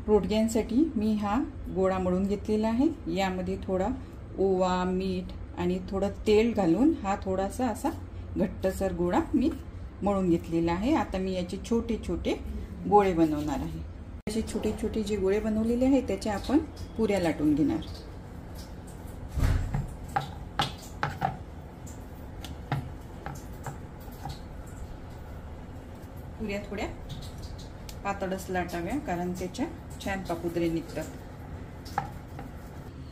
रोडग्यांसाठी मी हा गोळा मळून घेतलेला आहे। यामध्ये थोडा ओवा, मीठ आणि थोडं तेल घालून हा थोडासा असा घट्टसर गोळा मी मळून घेतलेला आहे। आता मी याचे छोटे छोटे गोळे बनवणार आहे। असे छोटे छोटे जे गोळे बनवलेले आहेत त्याच्या आपण पुऱ्या लाटून घेणार। पुऱ्या थोड्या पातळच लाटाव्या, कारण त्याच्या छान पापुद्रे निघतात।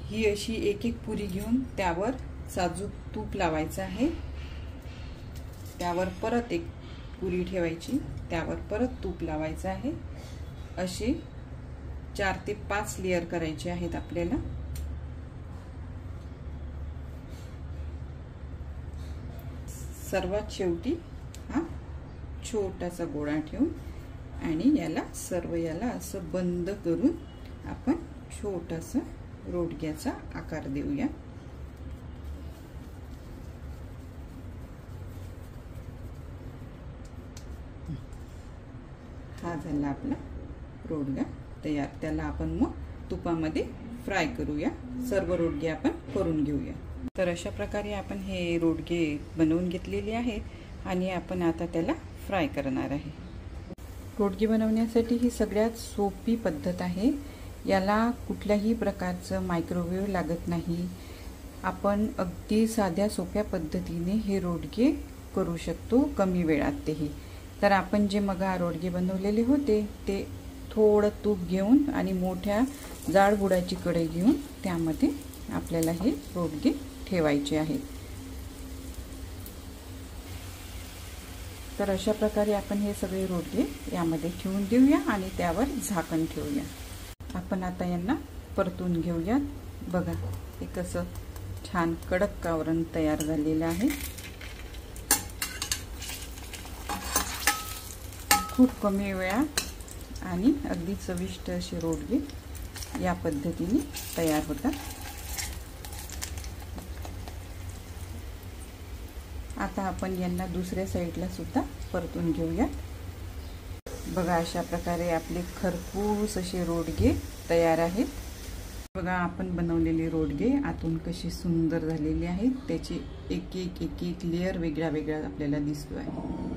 ही अशी एक एक पुरी घेऊन त्यावर साजूक तूप लावायचं आहे। त्यावर परत एक पुरी ठेवायची, त्यावर परत तूप लावायचं आहे। असे 4 ते 5 लेयर करायचे आहेत आपल्याला। सर्वात शेवटी हा छोटासा गोळा ठेवून आणि याला याला असं बंद करून आपण छोटासा रोडग्याचा आकार देऊया। हा झाला आपला रोडगा तयार। त्याला आपण मग तुपामध्ये फ्राय करूया। सर्व रोडगे आपण करून घेऊया। तर अशा प्रकारे आपण हे रोडगे बनवून घेतलेले आहेत आणि आपण आता त्याला फ्राय करणार आहे। रोडगे बनवण्यासाठी ही सगळ्यात सोपी पद्धत आहे। याला कुठल्याही प्रकारचं मायक्रोवेव्ह लागत नाही। आपण अगदी साध्या सोप्या पद्धतीने हे रोडगे करू शकतो, कमी वेळात तेही। तर आपण जे मगा रोडगे बनवलेले होते ते थोडं तूप घेऊन आणि मोठ्या जाड बुडाची कढई घेऊन त्यामध्ये आपल्याला हे रोडगे ठेवायचे आहेत। तर अशा प्रकारे आपण हे सगळे रोडगे यामध्ये ठेवून देऊया आणि त्यावर झाकण ठेवूया। आपण आता यांना परतून घेऊया। बघा हे कसं छान कडक आवरण तयार झालेलं आहे। खूप कमी वेळात आणि अगदी चविष्ट असे रोडगे या पद्धतीने तयार होतात। आता आपण यांना दुसऱ्या साइडला सुद्धा परतून घेऊया। बघा अशा प्रकारे आपले खरपूस असे रोडगे तयार आहेत। बघा आपण बनवलेले रोडगे आतून कशी सुंदर झालेली आहेत। त्याची एक एक लेयर वेगळा वेगळा आपल्याला दिसतो आहे।